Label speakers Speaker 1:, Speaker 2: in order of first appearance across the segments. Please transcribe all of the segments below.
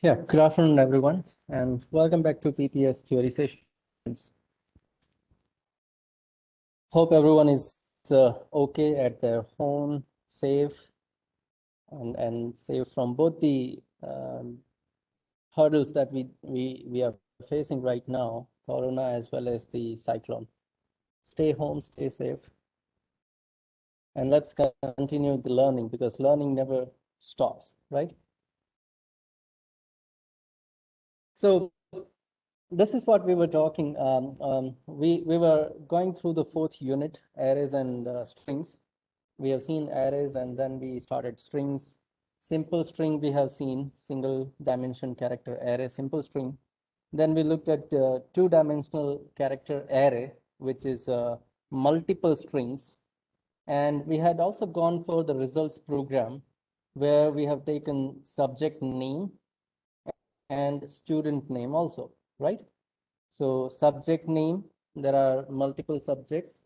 Speaker 1: Yeah, good afternoon, everyone, and welcome back to PPS Theory Sessions. Hope everyone is okay at their home, safe, and safe from both the hurdles that we are facing right now, Corona as well as the cyclone. Stay home, stay safe, and let's continue the learning because learning never stops, right? So this is what we were talking. We were going through the fourth unit, arrays and strings. We have seen arrays and then we started strings. Simple string we have seen, single dimension character array, simple string. Then we looked at two-dimensional character array, which is multiple strings. And we had also gone for the results program, where we have taken subject name and student name also, right? So subject name, there are multiple subjects,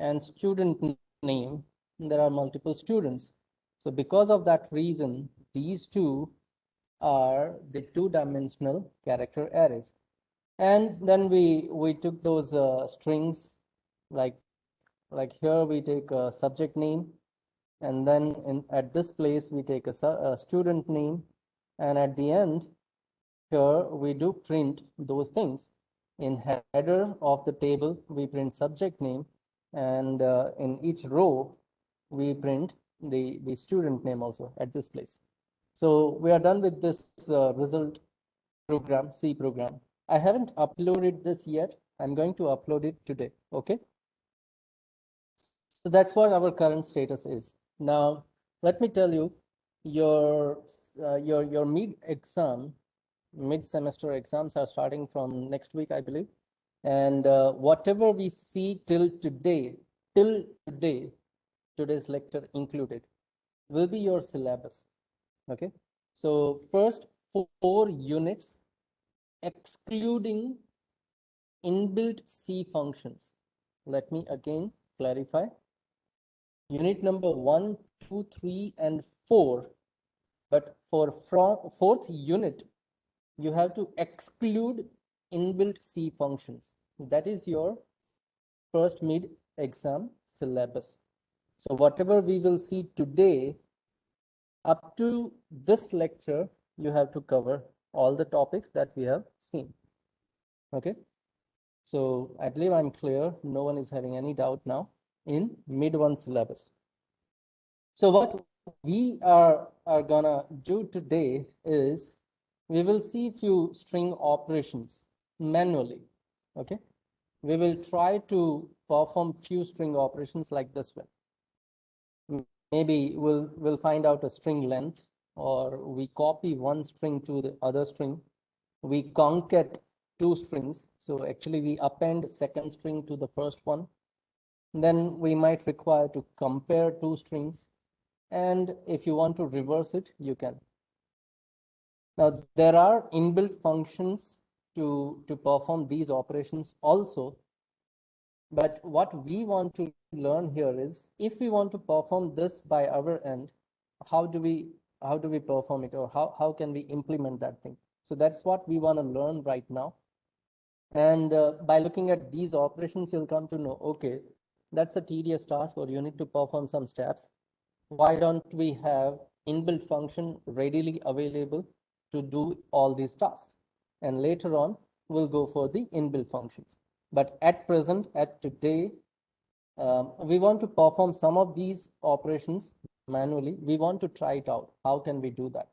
Speaker 1: and student name, there are multiple students. So because of that reason, these two are the two-dimensional character arrays. And then we took those strings, like here we take a subject name, and then at this place we take a student name, and at the end here we do print those things. In header of the table, we print subject name, and in each row, we print the student name also at this place. So we are done with this result program, C program. I haven't uploaded this yet. I'm going to upload it today, okay? So that's what our current status is. Now, let me tell you, your mid-exam, mid-semester exams are starting from next week, I believe. And whatever we see till today, today's lecture included, will be your syllabus. Okay. So first 4 units, excluding inbuilt C functions. Let me again clarify. Unit number 1, 2, 3, and 4. But for fourth unit, you have to exclude inbuilt C functions. That is your first mid-exam syllabus. So whatever we will see today, up to this lecture, you have to cover all the topics that we have seen. Okay. So I believe I'm clear. No one is having any doubt now in mid-1 syllabus. So what we are gonna do today is we will see few string operations manually. Okay. We will try to perform few string operations like this one. Maybe we'll find out a string length, or we copy one string to the other string. We concat two strings. So actually we append second string to the first one. Then we might require to compare two strings. And if you want to reverse it, you can. Now, there are inbuilt functions to perform these operations also. But what we want to learn here is, if we want to perform this by our end, how do we perform it, or how can we implement that thing? So that's what we want to learn right now. And by looking at these operations, you'll come to know, okay, that's a tedious task, or you need to perform some steps. Why don't we have inbuilt function readily available to do all these tasks? And later on, we'll go for the inbuilt functions. But at present, at today, we want to perform some of these operations manually. We want to try it out. How can we do that?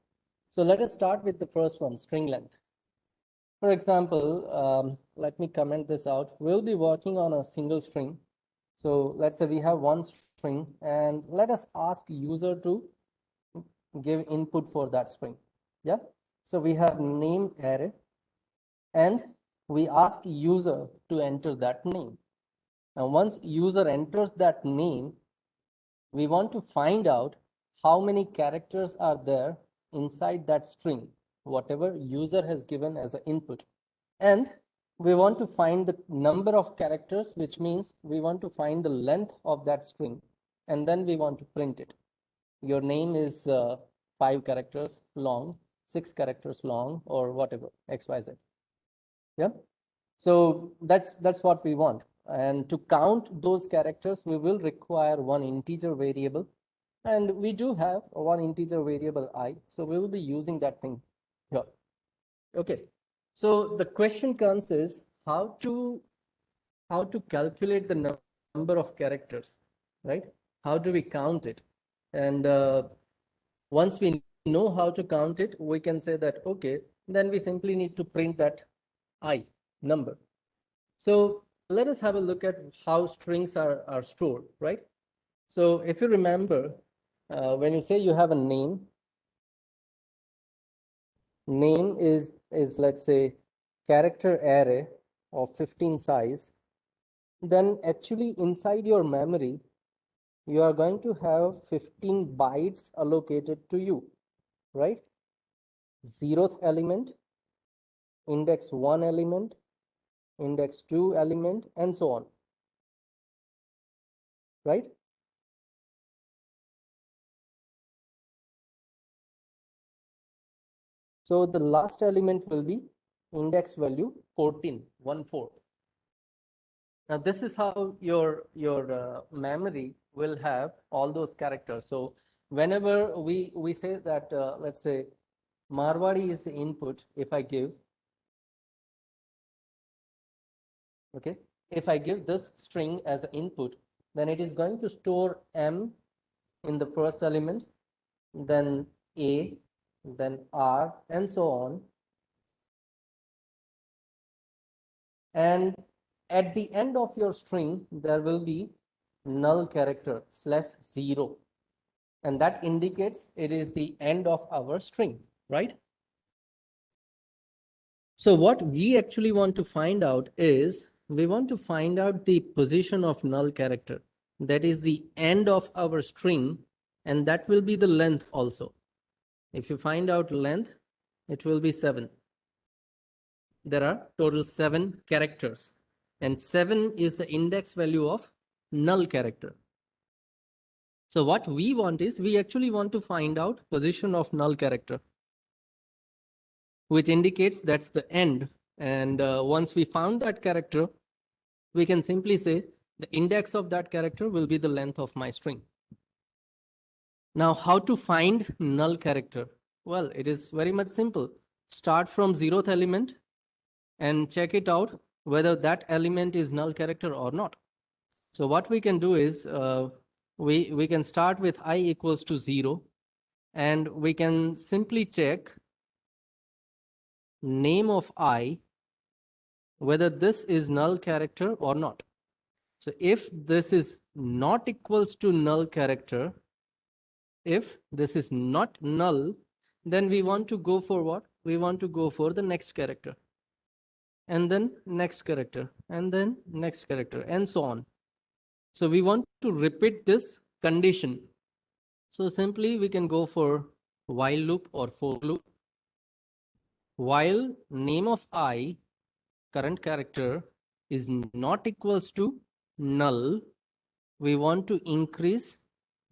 Speaker 1: So let us start with the first one, string length. For example, let me comment this out. We'll be working on a single string. So let's say we have one string, and let us ask user to give input for that string. Yeah. So we have name array, and we ask user to enter that name. Now, once user enters that name, we want to find out how many characters are there inside that string, whatever user has given as an input. And we want to find the number of characters, which means we want to find the length of that string, and then we want to print it. Your name is 5 characters long, 6 characters long or whatever, XYZ. Yeah. So that's what we want. And to count those characters, we will require one integer variable. And we do have one integer variable I. So we will be using that thing here. Okay. So the question comes is how to calculate the number of characters, right? How do we count it? And once we know how to count it, we can say that, okay, then we simply need to print that I number. So let us have a look at how strings are stored, right? So if you remember, when you say you have a name is let's say character array of 15 size, then actually inside your memory, you are going to have 15 bytes allocated to you, right? 0th element, index 1 element, index 2 element, and so on, right? So the last element will be index value 14, 1/4. Now this is how your memory will have all those characters. So whenever we say that, let's say Marwari is the input, if I give, okay, if I give this string as an input, then it is going to store M in the first element, then A, then R, and so on. And at the end of your string, there will be null character /0. And that indicates it is the end of our string, right? So what we actually want to find out is, we want to find out the position of null character. That is the end of our string, and that will be the length also. If you find out length, it will be 7. There are total 7 characters, and 7 is the index value of null character. So what we want is, we actually want to find out position of null character, which indicates that's the end. And once we found that character, we can simply say the index of that character will be the length of my string. Now, how to find null character? Well, it is very much simple. Start from 0th element and check it out whether that element is null character or not. So what we can do is, we can start with I equals to 0, and we can simply check name of I, whether this is null character or not. So if this is not equals to null character, if this is not null, then we want to go for what? We want to go for the next character, and then next character, and then next character, and so on. So we want to repeat this condition. So simply we can go for while loop or for loop. While name of I, current character, is not equals to null, we want to increase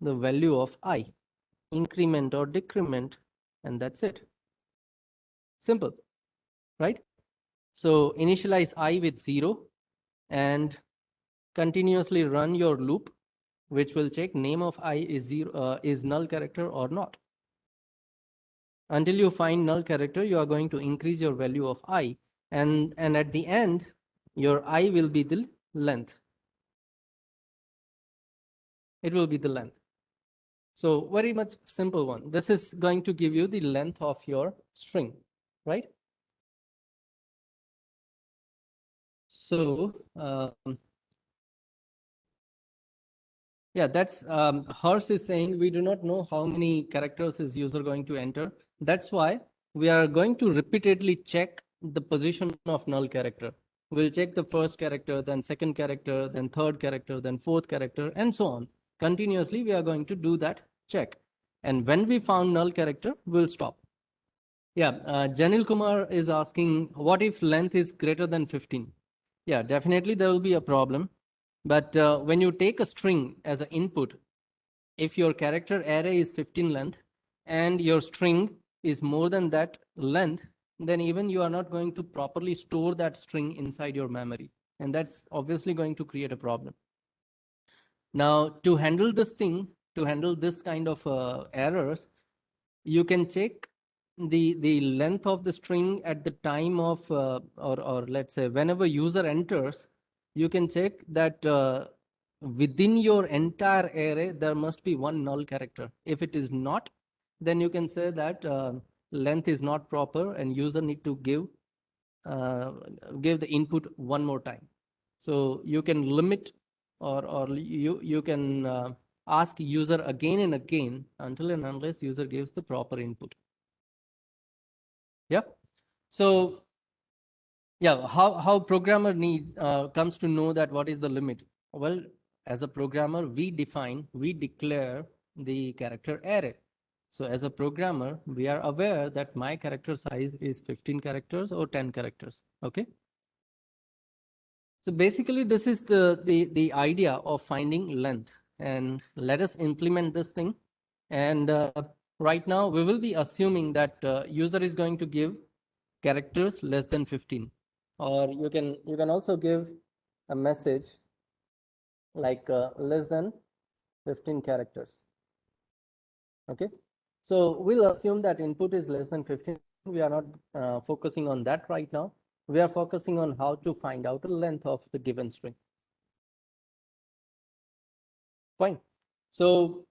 Speaker 1: the value of I, increment or decrement, and that's it. Simple, right? So initialize I with 0 and continuously run your loop, which will check name of I is null character or not. Until you find null character, you are going to increase your value of I, and at the end, your I will be the length. It will be the length. So very much simple one. This is going to give you the length of your string, right? So yeah, that's Hers is saying we do not know how many characters is user going to enter. That's why we are going to repeatedly check the position of null character. We'll check the first character, then second character, then third character, then fourth character, and so on. Continuously, we are going to do that check. And when we found null character, we'll stop. Yeah, Janil Kumar is asking, what if length is greater than 15? Yeah, definitely there will be a problem. But when you take a string as an input, if your character array is 15 length and your string is more than that length, then even you are not going to properly store that string inside your memory. And that's obviously going to create a problem. Now, to handle this thing, to handle this kind of errors, you can check the length of the string at the time of, or let's say whenever user enters, you can check that within your entire array, there must be one null character. If it is not, then you can say that length is not proper and user need to give the input one more time. So you can limit or you can ask user again and again until and unless user gives the proper input. Yeah. So yeah, how programmer needs comes to know that what is the limit? Well, as a programmer, we declare the character array. So as a programmer, we are aware that my character size is 15 characters or 10 characters. Okay. So basically, this is the idea of finding length, and let us implement this thing. And right now, we will be assuming that user is going to give characters less than 15, or you can also give a message like less than 15 characters. Okay, so we'll assume that input is less than 15. We are not focusing on that right now. We are focusing on how to find out the length of the given string. Fine. So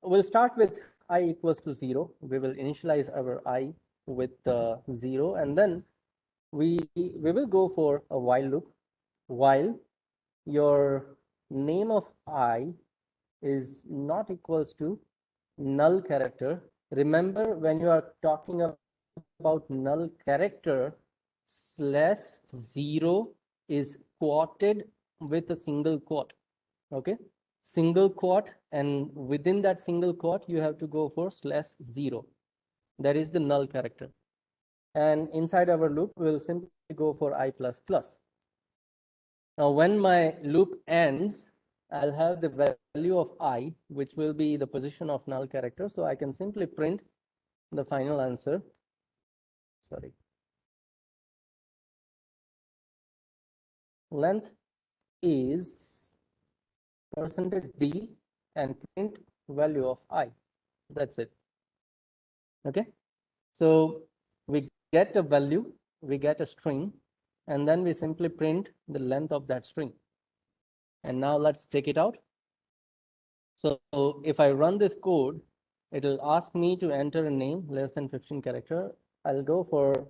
Speaker 1: we'll start with I equals to 0. We will initialize our I with 0, and then we will go for a while loop. While your name of I is not equals to null character. Remember, when you are talking about null character, /0 is quoted with a single quote. Okay, single quote, and within that single quote you have to go for /0. That is the null character. And inside our loop we'll simply go for I plus plus. Now when my loop ends, I'll have the value of I, which will be the position of null character. So I can simply print the final answer. Sorry. Length is %d and print value of I. That's it. Okay. So we get a value, we get a string, and then we simply print the length of that string. And now let's check it out. So if I run this code, it will ask me to enter a name less than 15 character. I'll go for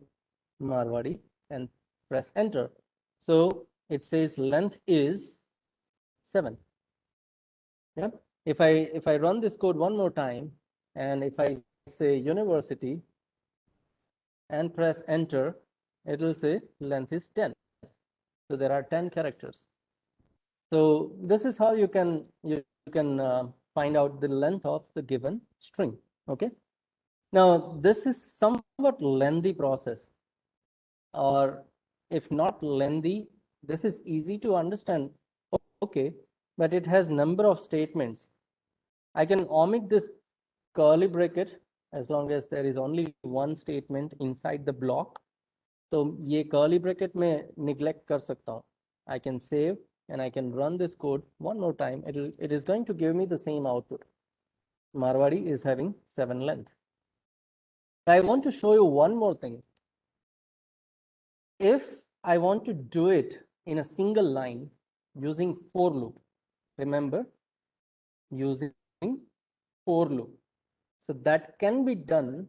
Speaker 1: Marwadi and press enter. So it says length is 7. Yep. If I run this code one more time, and if I say university and press enter, it will say length is 10. So there are 10 characters. So this is how you can find out the length of the given string. Okay. Now this is somewhat lengthy process, or if not lengthy, this is easy to understand. Okay, but it has number of statements. I can omit this curly bracket as long as there is only one statement inside the block. So ये curly bracket में neglect कर सकता हूँ. I can save and I can run this code one more time. It is going to give me the same output. Marwadi is having 7 length. I want to show you one more thing. If I want to do it in a single line using for loop, remember, using for loop. So that can be done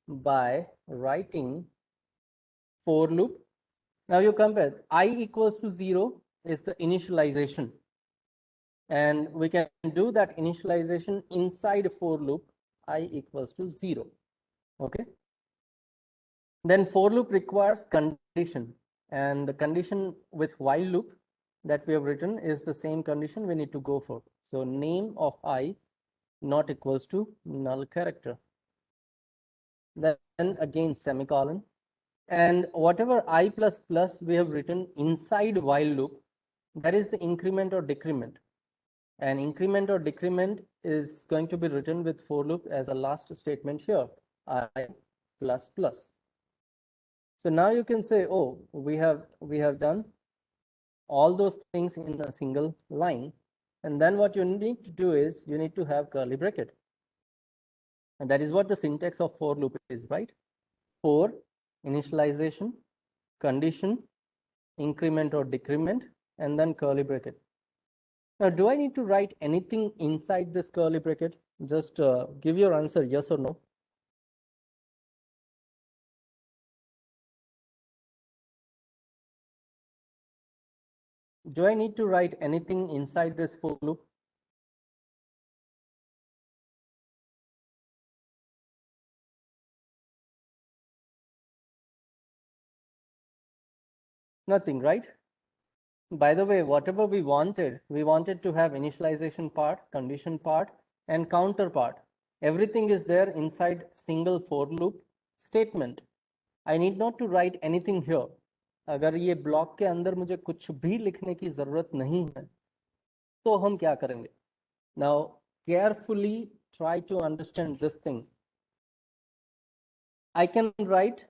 Speaker 1: by writing for loop. Now you compare I equals to 0 is the initialization. And we can do that initialization inside a for loop I equals to 0. Okay. Then for loop requires condition, and the condition with while loop that we have written is the same condition we need to go for. So name of I not equals to null character. Then again semicolon, and whatever I plus plus we have written inside while loop, that is the increment or decrement. And increment or decrement is going to be written with for loop as a last statement here. I plus plus. So now you can say, oh, we have done all those things in a single line. And then what you need to do is you need to have curly bracket. And that is what the syntax of for loop is, right? For initialization, condition, increment or decrement, and then curly bracket. Now, do I need to write anything inside this curly bracket? Just give your answer, yes or no. Do I need to write anything inside this for loop? Nothing, right? By the way, whatever we wanted to have initialization part, condition part, and counter part. Everything is there inside single for loop statement. I need not to write anything here. अगर ये block के अंदर मुझे कुछ भी लिखने की जरूरत नहीं है तो हम क्या करेंगे? Now carefully try to understand this thing. I can write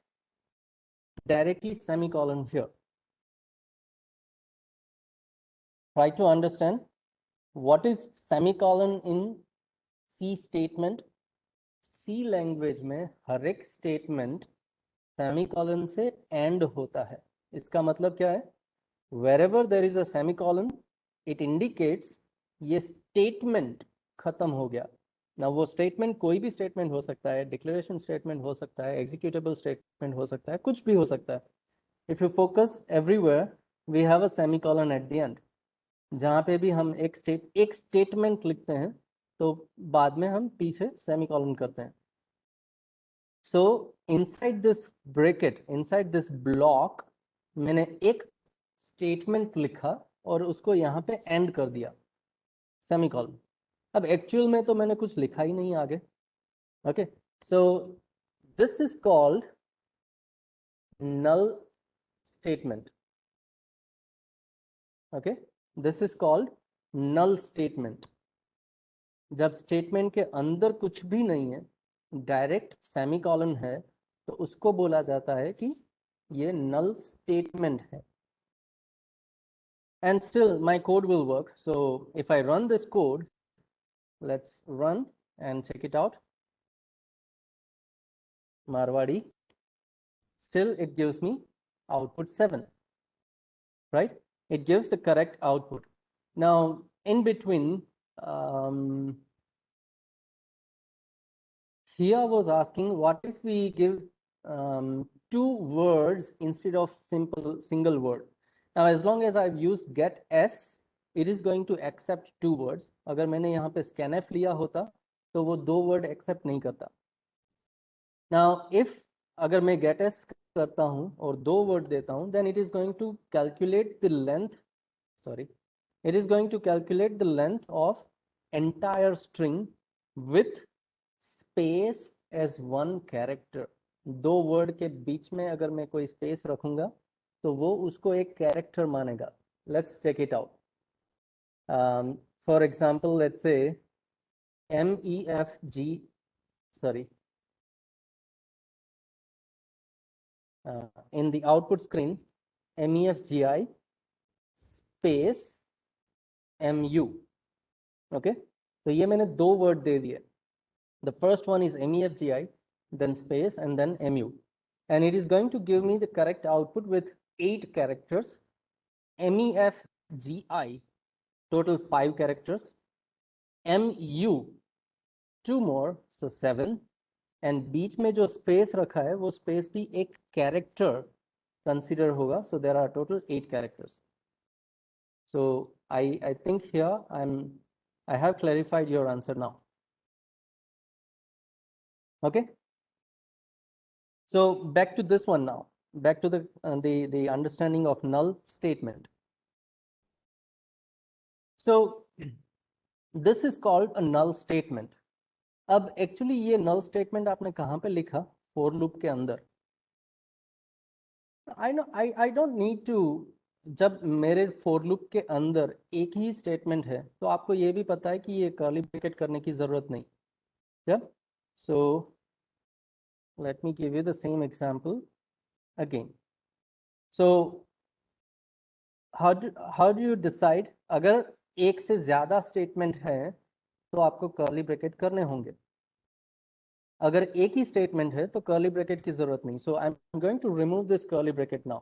Speaker 1: directly semicolon here. Try to understand what is semicolon in C statement. C language में हर एक statement semicolon से end होता है. इसका मतलब क्या है? Wherever there is a semicolon, it indicates ये statement खत्म हो गया. Now वो statement कोई भी statement हो सकता है, declaration statement हो सकता है, executable statement हो सकता है, कुछ भी हो सकता है. If you focus everywhere, we have a semicolon at the end. जहाँ पे भी हम एक statement लिखते हैं तो बाद में हम पीछे semicolon करते हैं. So inside this bracket, inside this block, मैंने एक statement लिखा और उसको यहाँ पे end कर दिया semicolon. अब actual में तो मैंने कुछ लिखा ही नहीं आगे. Okay, so this is called null statement. Okay, this is called null statement. जब स्टेटमेंट के अंदर कुछ भी नहीं है, डायरेक्ट सेमीकोलन है, तो उसको बोला जाता है कि ये नल स्टेटमेंट है. And still my code will work. So if I run this code, let's run and check it out. Marwadi, still it gives me output 7, right? It gives the correct output. Now in between, here was asking, what if we give 2 words instead of single word? Now as long as I've used get s, it is going to accept 2 words. अगर मैंने यहाँ पे scanf लिया होता तो वो 2 word accept नहीं करता. Now if अगर मैं get s करता हूँ और 2 word देता हूँ, then it is going to calculate the length, it is going to calculate the length of entire string with space as one character. 2 word के बीच में अगर मैं कोई space रखूंगा तो वो उसको एक character मानेगा. Let's check it out. For example, let's say MEFG, in the output screen, MEFGI space MU. Okay, तो ये मैंने 2 word दे दिए. The first one is MEFGI, then space, and then MU. And it is going to give me the correct output with 8 characters. MEFGI, total 5 characters. MU, 2 more, so 7. And बीच में जो space रखा है, वो space भी एक character consider होगा. So there are total 8 characters. So I think here I have clarified your answer now. Okay. So back to this one now. Back to the understanding of null statement. So this is called a null statement. अब actually ये null statement आपने कहाँ पे लिखा? For loop के अंदर. I don't need to. जब मेरे for loop के अंदर एक ही statement है, तो आपको ये भी पता है कि ये curly bracket करने की जरूरत नहीं. Yeah. So let me give you the same example again. So how do you decide? अगर एक से ज्यादा स्टेटमेंट है तो आपको कर्ली ब्रैकेट करने होंगे. अगर एक ही स्टेटमेंट है तो कर्ली ब्रैकेट की जरूरत नहीं. So I am going to remove this curly bracket now.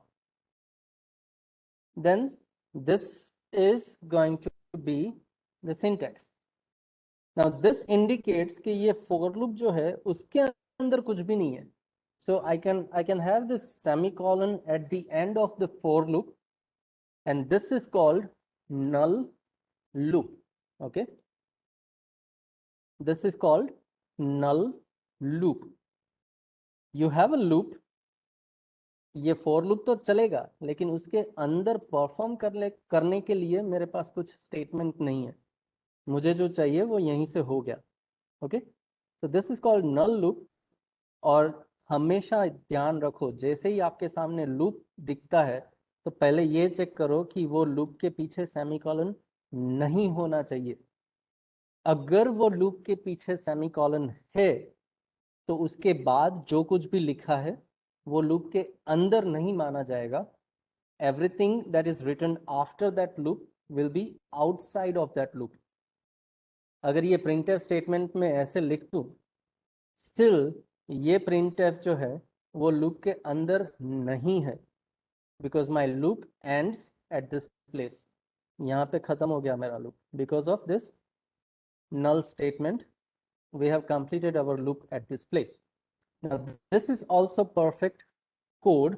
Speaker 1: Then this is going to be the syntax. Now this indicates कि ये फॉर लूप जो है उसके अंदर कुछ भी नहीं है. So I can have this semicolon at the end of the for loop, and this is called null loop. Okay, this is called null loop. You have a loop. ये for loop तो चलेगा लेकिन उसके अंदर perform करने के लिए मेरे पास कुछ स्टेटमेंट नहीं है. मुझे जो चाहिए वो यहीं से हो गया. Okay, so this is called null loop. और हमेशा ध्यान रखो, जैसे ही आपके सामने लूप दिखता है तो पहले ये चेक करो कि वो लूप के पीछे सेमीकोलन नहीं होना चाहिए. अगर वो लूप के पीछे सेमीकोलन है तो उसके बाद जो कुछ भी लिखा है वो लूप के अंदर नहीं माना जाएगा. Everything that is written after that loop will be outside of that loop. अगर ये प्रिंटफ स्टेटमेंट में ऐसे लिख दूं, स्टिल ये printf जो है वो लूप के अंदर नहीं है, because my loop ends at this place. यहाँ पे खत्म हो गया मेरा loop. Because of this null statement we have completed our loop at this place. Now this is also perfect code.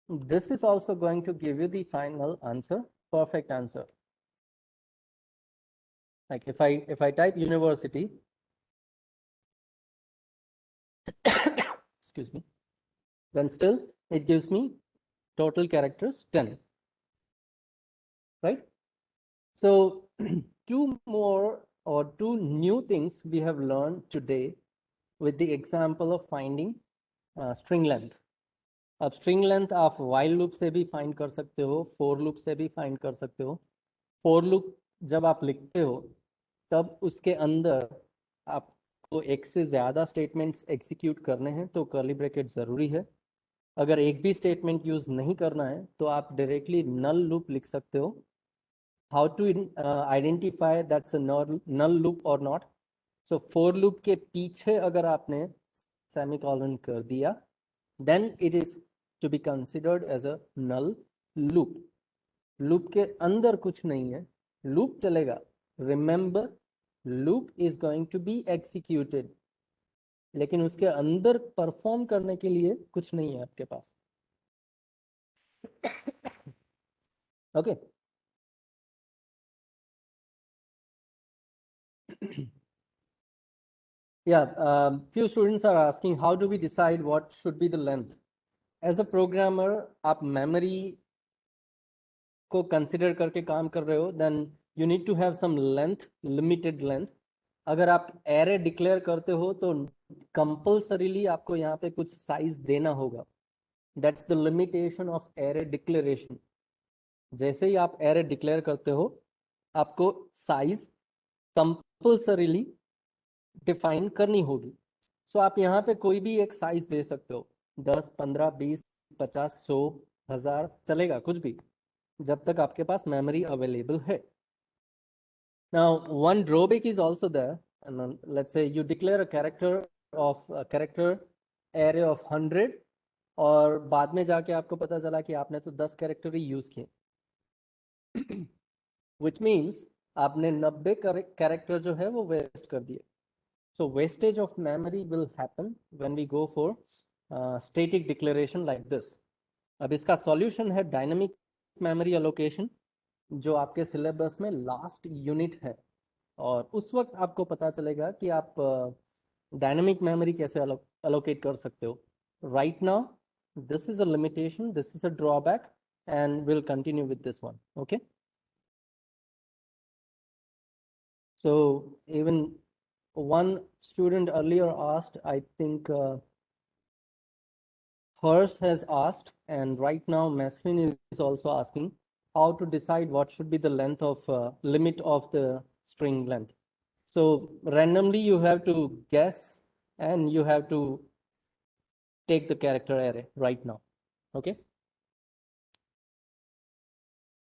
Speaker 1: This is also going to give you the final answer, perfect answer. Like if I type university excuse me, then still it gives me total characters 10, right? So two more or two new things we have learned today with the example of finding string length. अब string length आप while loop से भी find कर सकते हो, for loop से भी find कर सकते हो. for loop जब आप लिखते हो तब उसके अंदर आपको एक से ज़्यादा statements execute करने हैं तो curly bracket ज़रूरी है. अगर एक भी statement use नहीं करना है तो आप directly null loop लिख सकते हो. How to identify that's a null loop or not? So for loop के पीछे अगर आपने semicolon कर दिया, then it is to be considered as a null loop. Loop के अंदर कुछ नहीं है, loop चलेगा. Remember, loop is going to be executed, लेकिन उसके अंदर परफॉर्म करने के लिए कुछ नहीं है आपके पास. Okay. Yeah, few students are asking, how do we decide what should be the length? As a programmer, आप memory को consider करके काम कर रहे हो, then you need to have some length, limited length. अगर आप array declare करते हो तो compulsorily आपको यहाँ पे कुछ size देना होगा. That's the limitation of array declaration. जैसे ही आप array declare करते हो, आपको size compulsorily डिफाइन करनी होगी. सो आप यहाँ पे कोई भी एक साइज दे सकते हो, 10, 15, 20, 50, 100, 1000 चलेगा, कुछ भी, जब तक आपके पास मेमोरी अवेलेबल है. Now one drawback is also there. Let's say you declare a character array of 100 और बाद में जाके आपको पता चला कि आपने तो 10 कैरेक्टर ही यूज किए, विच मीन्स आपने 90 कैरेक्टर जो है वो वेस्ट कर दिए. So wastage of memory will happen when we go for static declaration like this. अब इसका solution है dynamic memory allocation, जो आपके syllabus में last unit है, और उस वक्त आपको पता चलेगा कि आप dynamic memory कैसे allocate कर सकते हो. Right now, this is a limitation, this is a drawback, and we'll continue with this one. Okay. So even one student earlier asked, I think Hers has asked, and right now Masfin is also asking, how to decide what should be the length of limit of the string length. So randomly you have to guess and you have to take the character array right now. Okay.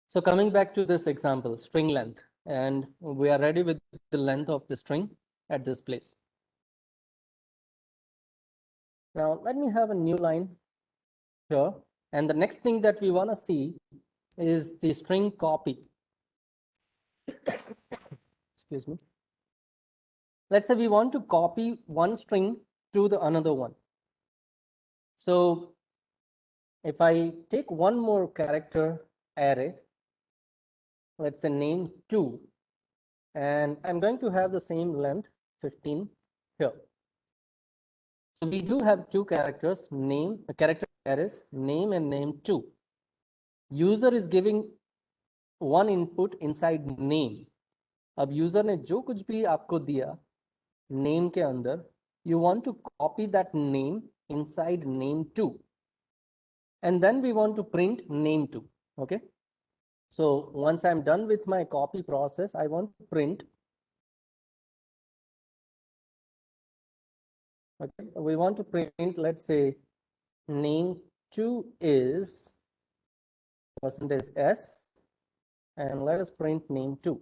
Speaker 1: So coming back to this example, string length, and we are ready with the length of the string at this place. Now let me have a new line here. And the next thing that we want to see is the string copy. Excuse me. Let's say we want to copy one string to the another one. So if I take one more character array, let's say name 2, and I'm going to have the same length 15 here. So we do have two characters, name, a character arrays, name and name 2. User is giving one input inside name. अब user ने जो कुछ भी आपको दिया name के अंदर, you want to copy that name inside name 2, and then we want to print name 2. Okay, so once I'm done with my copy process, I want to print. Okay, we want to print, let's say name 2 is %s, and let us print name 2.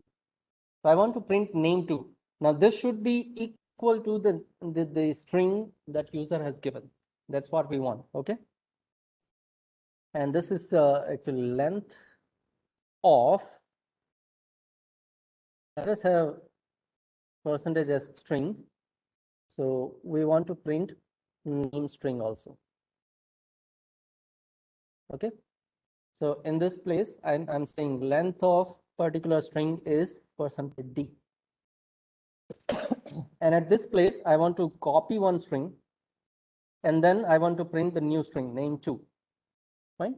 Speaker 1: So I want to print name 2. Now this should be equal to the string that user has given. That's what we want. Okay, and this is actually length of, let us have %s string. So we want to print name string also. Okay, so in this place I'm saying length of particular string is %d. And at this place I want to copy one string, and then I want to print the new string name 2. Fine.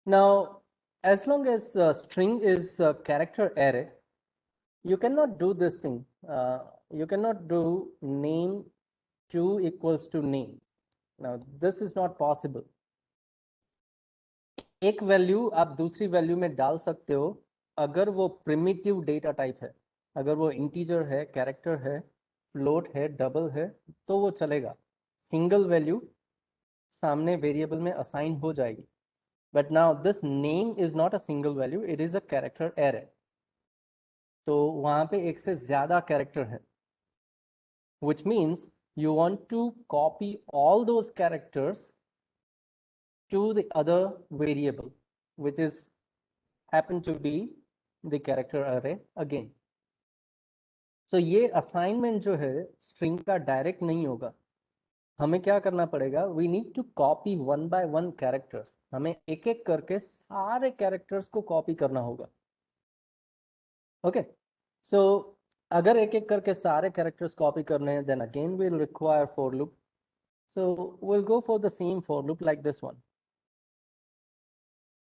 Speaker 1: Now as long as string is a character array, you cannot do this thing. You cannot do name 2 equals to name. Now this is not possible. एक value आप दूसरी value में डाल सकते हो अगर वो primitive data type है, अगर वो इंटीजर है, कैरेक्टर है, फ्लोट है, डबल है, तो वो चलेगा. सिंगल वैल्यू सामने वेरिएबल में असाइन हो जाएगी. But now this name is not a single value, it is a character array. तो वहां पे एक से ज्यादा कैरेक्टर है, which means you want to copy all those characters to the other variable, which is happen to be the character array again. So ये assignment जो है स्ट्रिंग का डायरेक्ट नहीं होगा. हमें क्या करना पड़ेगा, we need to copy one by one characters. हमें एक एक करके सारे कैरेक्टर्स को कॉपी करना होगा. ओके, सो अगर एक एक करके सारे कैरेक्टर्स कॉपी करने हैं, then again we will require for loop. So will go for the same for loop like this one.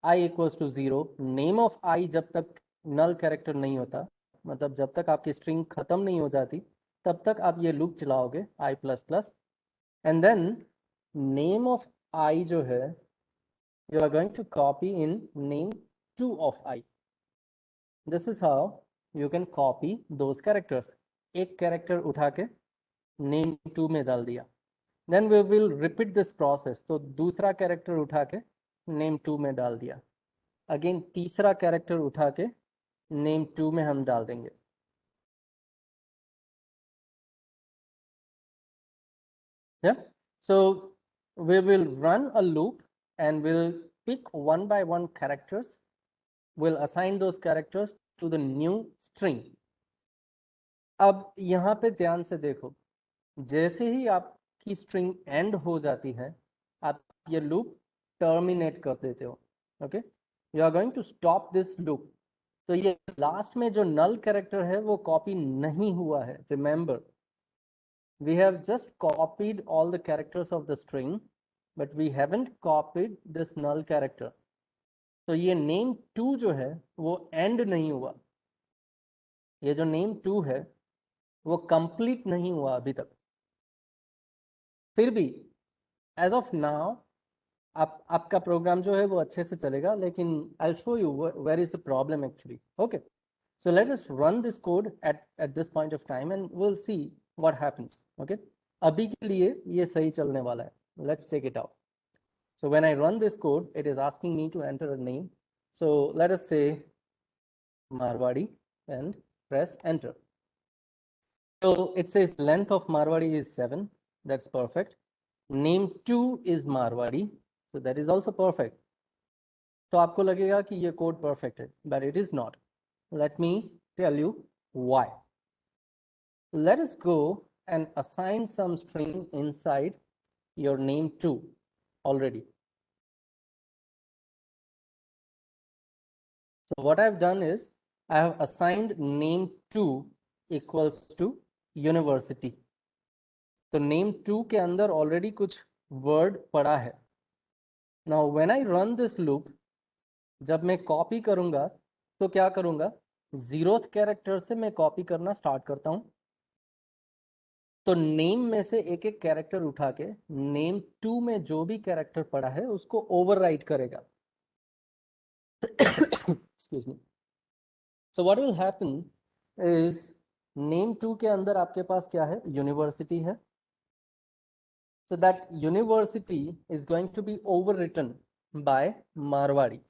Speaker 1: i equals to 0. Name of i जब तक नल कैरेक्टर नहीं होता, मतलब जब तक आपकी स्ट्रिंग खत्म नहीं हो जाती, तब तक आप ये लूप चलाओगे i plus plus. And then name of i जो है, you are going to copy in name 2 of i. This is how you can copy those characters. एक कैरेक्टर उठा के नेम 2 में डाल दिया, then we will repeat this process. तो दूसरा कैरेक्टर उठा के नेम 2 में डाल दिया, अगेन तीसरा कैरेक्टर उठा के नेम 2 में हम डाल देंगे. Yeah, so we will run a loop and we'll pick one by one characters. We'll assign those characters to the new string. अब यहाँ पे ध्यान से देखो, जैसे ही आपकी स्ट्रिंग एंड हो जाती है, आप ये लूप टर्मिनेट कर देते हो. Okay, you are going to stop this loop. तो ये लास्ट में जो नल कैरेक्टर है वो कॉपी नहीं हुआ है. Remember, we have just copied all the characters of the string, but we haven't copied this null character. तो ये name 2 जो है वो end नहीं हुआ. ये जो name 2 है वो complete नहीं हुआ अभी तक. फिर भी as of now आपका प्रोग्राम जो है वो अच्छे से चलेगा, लेकिन I'll show you where is the problem actually. Okay, so let us run this code at this point of time and we'll see what happens. Okay, अभी के लिए ये सही चलने वाला है. Let's check it out. So when I run this code, it is asking me to enter a name. So let us say Marwadi and press enter. So it says length of Marwadi is 7. That's perfect. Name 2 is Marwadi. So that is also perfect. तो आपको लगेगा कि ये code perfect है, but it is not. Let me tell you why. Let us go and assign some string inside your name 2 already. So what I've done is I have assigned name 2 equals to university. तो name 2 के अंदर already कुछ word पड़ा है. Now when I run this loop, जब मैं copy करूंगा तो क्या करूंगा, 0th कैरेक्टर से मैं कॉपी करना स्टार्ट करता हूं. तो नेम में से एक एक कैरेक्टर उठा के नेम 2 में जो भी कैरेक्टर पड़ा है उसको ओवरराइट करेगा. Excuse me. So what will happen is name 2 के अंदर आपके पास क्या है, यूनिवर्सिटी है. So that university is going to be overwritten by Marwadi.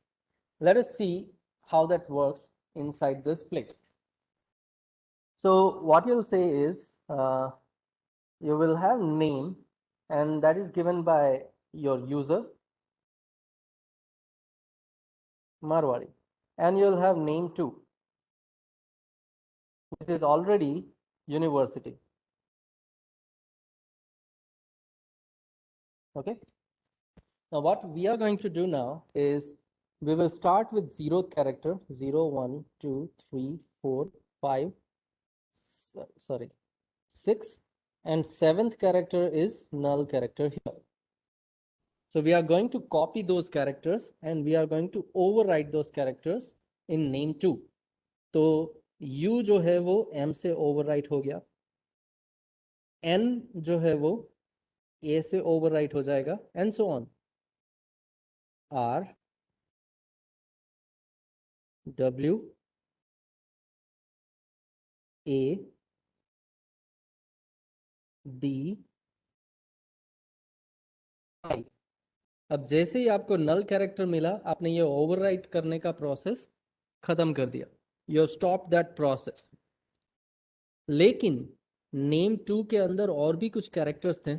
Speaker 1: Let us see how that works inside this place. So what you'll say is you will have name, and that is given by your user Marwadi, and you'll have name 2, which is already university. Okay. Now what we are going to do now is we will start with 0th character, 0, 1, 2, 3, 4, 5, sorry, 6, and 7th character is null character here. So we are going to copy those characters and we are going to overwrite those characters in name 2. तो U जो है वो M से overwrite हो गया, N जो है वो A से overwrite हो जाएगा, and so on. R, W, A, D, I. अब जैसे ही आपको नल कैरेक्टर मिला, आपने ये ओवरराइट करने का प्रोसेस खत्म कर दिया. You stop that process. लेकिन नेम 2 के अंदर और भी कुछ कैरेक्टर्स थे,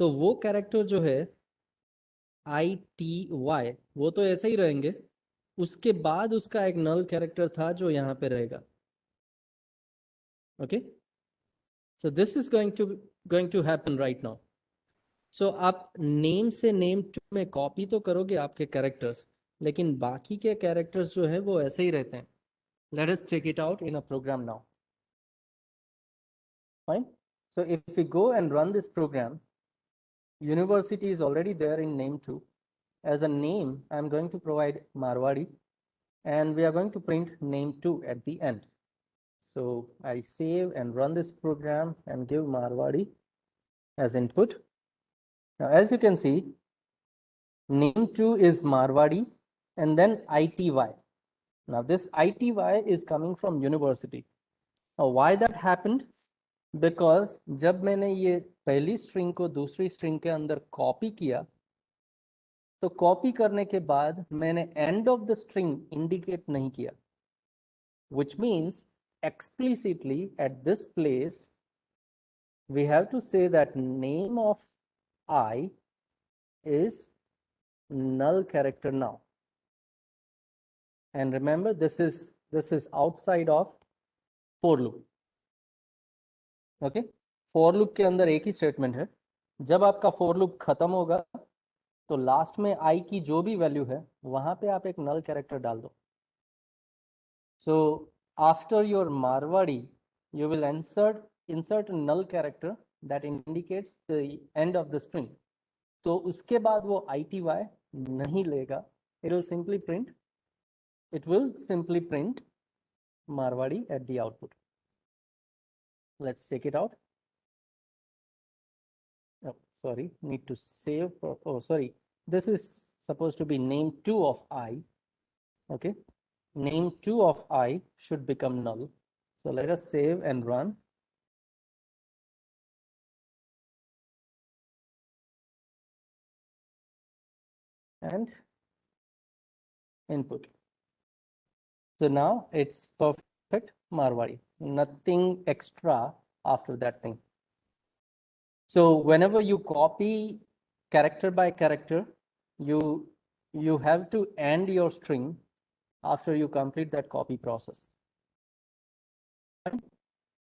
Speaker 1: तो वो कैरेक्टर जो है ITY वो तो ऐसे ही रहेंगे. उसके बाद उसका एक नल कैरेक्टर था जो यहाँ पे रहेगा. Okay. So this is going to happen right now. So आप नेम से नेम 2 में कॉपी तो करोगे आपके कैरेक्टर्स, लेकिन बाकी के कैरेक्टर्स जो है वो ऐसे ही रहते हैं. Let us check it out in a program now. Fine. So if we go and run this program, university is already there in name 2. As a name, I am going to provide Marwadi, and we are going to print name 2 at the end. So I save and run this program and give Marwadi as input. Now as you can see, name 2 is Marwadi and then ITY. Now this ITY is coming from university. Now why that happened? Because जब मैंने ये पहली string को दूसरी string के अंदर copy किया, तो कॉपी करने के बाद मैंने end of the string indicate नहीं किया, which means explicitly at this place we have to say that name of I is null character now. And remember, this is outside of for loop. Okay. for loop के अंदर एक ही statement है. जब आपका for loop खत्म होगा तो last में I की जो भी वैल्यू है वहां पे आप एक नल कैरेक्टर डाल दो. So after your Marwadi, you will insert a null character that indicates the end of the string. तो उसके बाद वो ITY नहीं लेगा. It will simply print Marwadi at the output. Let's check it out. Oh, sorry, need to save. Oh, sorry. This is supposed to be name 2 of I. Okay. Name 2 of I should become null. So let us save and run. and input. So now it's perfect Marwari, nothing extra after that thing. So whenever you copy character by character, you have to end your string after you complete that copy process.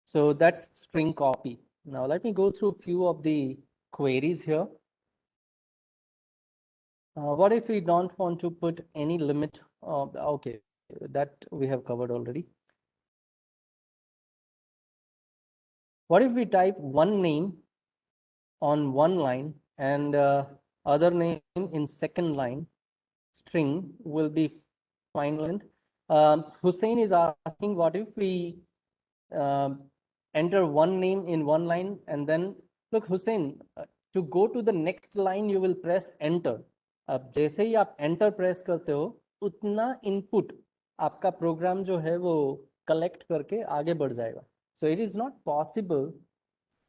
Speaker 1: So that's string copy. Now let me go through a few of the queries here. What if we don't want to put any limit? Okay, that we have covered already. What if we type one name on one line and other name in second line? String will be fine length. Hussein is asking, what if we enter one name in one line and then look, Hussein, to go to the next line you will press enter. अब जैसे ही आप enter press करते हो उतना input आपका program जो है वो collect करके आगे बढ़ जाएगा. So it is not possible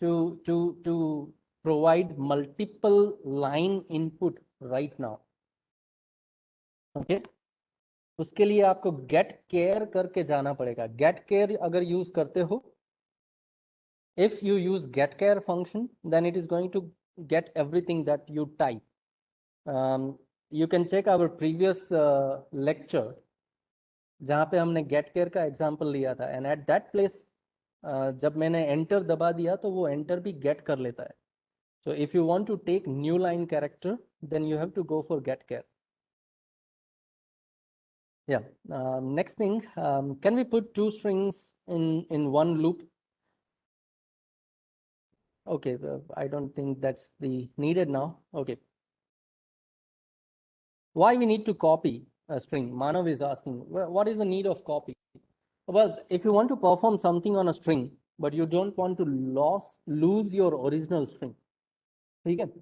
Speaker 1: to provide multiple line input right now. Okay? उसके लिए आपको get care करके जाना पड़ेगा. Get care अगर यूज करते हो, if you use get care function, then it is going to get everything that you type. You can check our previous lecture जहाँ पे हमने get care का example लिया था, and at that place जब मैंने enter दबा दिया तो वो enter भी get कर लेता है. So if you want to take new line character, then you have to go for get care. Yeah. Next thing, can we put two strings in one loop? Okay, I don't think that's the needed now. Okay. Why we need to copy a string? Manav is asking, what is the need of copy? Well, if you want to perform something on a string, but you don't want to lose your original string, ठीक है?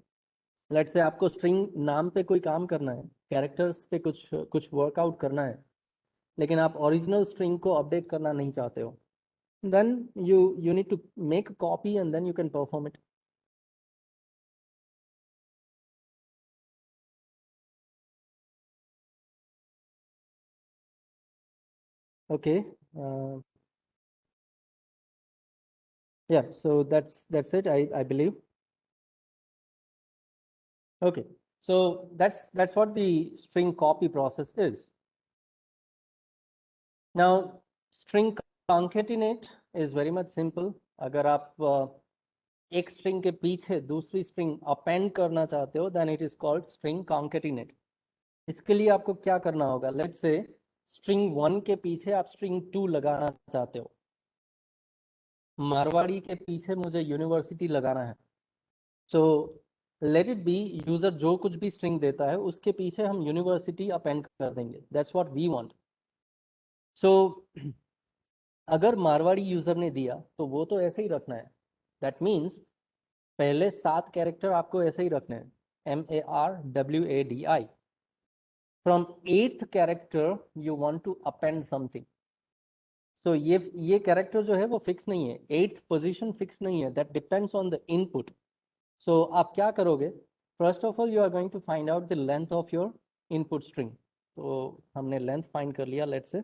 Speaker 1: Let's say आपको string नाम पे कोई काम करना है, characters पे कुछ workout करना है, लेकिन आप original string को update करना नहीं चाहते हो, then you need to make a copy and then you can perform it. Okay. Yeah, so that's it, I believe. Okay, so that's what the string copy process is. Now string concatenate is very much simple. अगर आप एक string के पीछे दूसरी string append करना चाहते हो, then it is called string concatenate. इसके लिए आपको क्या करना होगा? Let's say string 1 के पीछे आप string 2 लगाना चाहते हो. मारवाड़ी के पीछे मुझे यूनिवर्सिटी लगाना है. So let it be user जो कुछ भी स्ट्रिंग देता है उसके पीछे हम यूनिवर्सिटी अपेंड कर देंगे. That's what we want. So अगर मारवाड़ी यूजर ने दिया तो वो तो ऐसे ही रखना है. दैट मीन्स पहले 7 कैरेक्टर आपको ऐसे ही रखने हैं, MARWADI. From 8th character you want to append something. So ये कैरेक्टर जो है वो फिक्स नहीं है, 8th पोजीशन फिक्स नहीं है, that depends on the input. So आप क्या करोगे? First of all, you are going to find out the length of your input string. तो हमने length find कर लिया. Let's say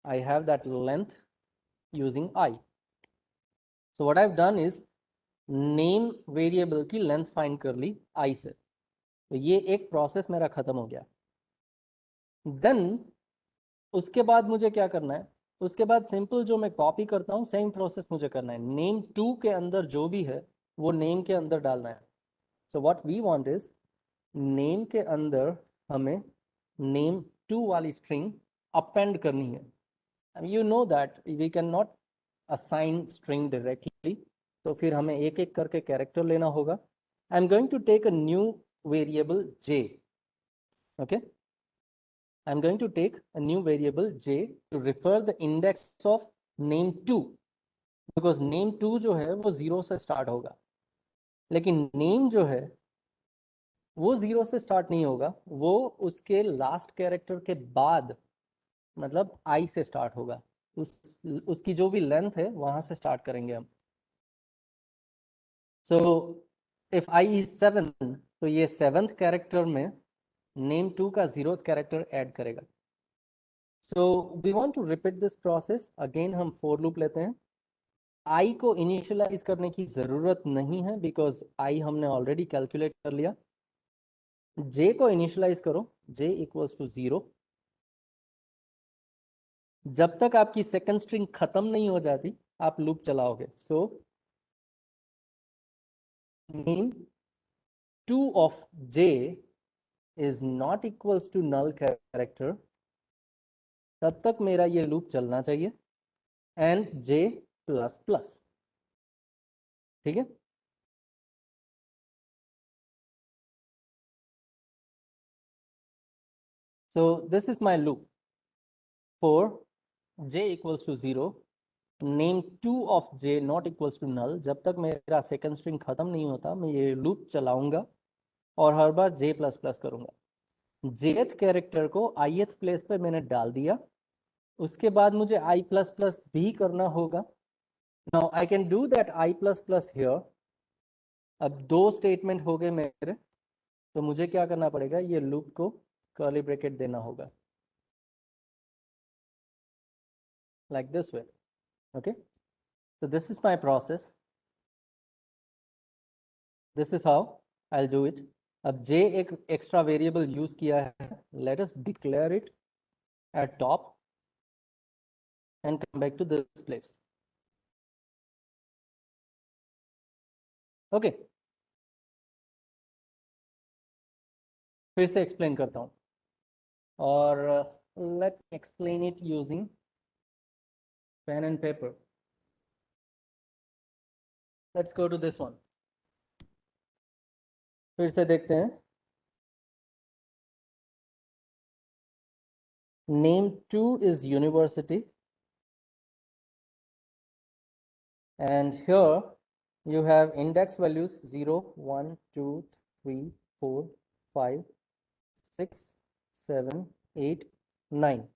Speaker 1: I have that length using I. So what I've done is name variable की length find कर ली I से. तो ये एक process मेरा खत्म हो गया. Then उसके बाद मुझे क्या करना है? उसके बाद सिंपल जो मैं कॉपी करता हूँ सेम प्रोसेस मुझे करना है. नेम 2 के अंदर जो भी है वो नेम के अंदर डालना है. So what we want is name के अंदर हमें नेम 2 वाली स्ट्रिंग अपेंड करनी है. You know that we can not assign string directly, तो फिर हमें एक एक करके कैरेक्टर लेना होगा. I am going to take a new variable j. okay, I'm going to take a new variable j to refer the index of name 2, because name 2 जो है वो 0 से स्टार्ट होगा, लेकिन name जो है वो 0 से स्टार्ट नहीं होगा, वो उसके लास्ट कैरेक्टर के बाद मतलब I से स्टार्ट होगा. उसकी जो भी लेंथ है वहां से स्टार्ट करेंगे हम. So if I is 7, तो ये 7th कैरेक्टर में नेम 2 का 0th कैरेक्टर ऐड करेगा. So we want to repeat this process again. हम फॉर लूप लेते हैं. आई को इनिशियलाइज करने की जरूरत नहीं है बिकॉज आई हमने ऑलरेडी कैलकुलेट कर लिया. जे को इनिशियलाइज करो. जे इक्वल्स टू 0. जब तक आपकी सेकंड स्ट्रिंग खत्म नहीं हो जाती आप लूप चलाओगे. सो name 2 of j is not equals to null character. तब तक मेरा ये लूप चलना चाहिए. And j plus plus. ठीक है. So this is my loop for j equals to 0. Name 2 of j not equals to null. जब तक मेरा सेकंड स्ट्रिंग खत्म नहीं होता मैं ये लूप चलाऊंगा और हर बार j प्लस प्लस करूंगा. jth कैरेक्टर को ith प्लेस पे मैंने डाल दिया. उसके बाद मुझे i प्लस प्लस भी करना होगा. Now I can do that i plus plus here. अब दो स्टेटमेंट हो गए मेरे. तो मुझे क्या करना पड़ेगा, ये लूप को कर्ली ब्रैकेट देना होगा like this way. Okay, so this is my process. This is how I'll do it. अब j एक एक्स्ट्रा वेरिएबल यूज किया है. Let us declare it at top and come back to this place. Okay, फिर से explain करता हूँ और let explain it using pen and paper. Let's go to this one. फिर से देखते हैं. Name 2 is university, and here you have index values 0, 1, 2, 3, 4, 5, 6, 7, 8, 9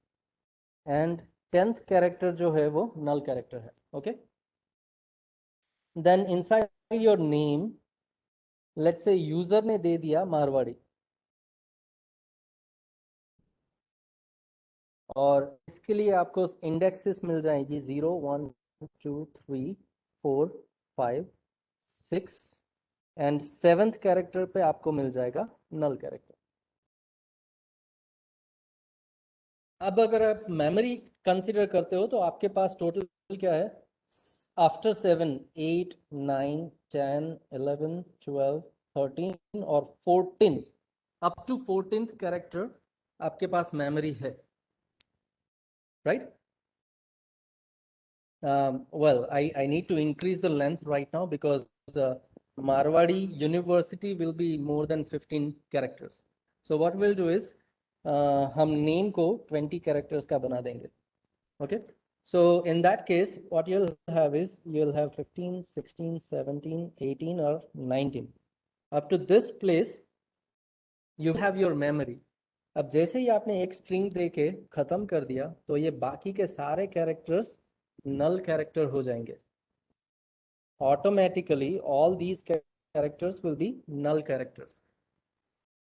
Speaker 1: and 10th character जो है वो null character है. Okay, then inside your name let's say user ने दे दिया मारवाड़ी और इसके लिए आपको इंडेक्सेस मिल जाएगी 0, 1, 2, 3, 4, 5, 6 एंड 7th कैरेक्टर पे आपको मिल जाएगा नल कैरेक्टर. अब अगर आप मेमोरी कंसीडर करते हो तो आपके पास टोटल क्या है. आफ्टर 7, 8, 9, 10, 11, 12, 13 और 14 अप टू 14th कैरेक्टर आपके पास मेमोरी है. Right. Well, I need to increase the length right now because Marwadi University will be more than 15 characters. So what we'll do is हम name को 20 characters का बना देंगे. Okay. So in that case, what you'll have is you'll have 15, 16, 17, 18 or 19. Up to this place, you have your memory. अब जैसे ही आपने एक string दे के खत्म कर दिया तो ये बाकी के सारे कैरेक्टर्स नल कैरेक्टर हो जाएंगे. Automatically all these characters will be null characters.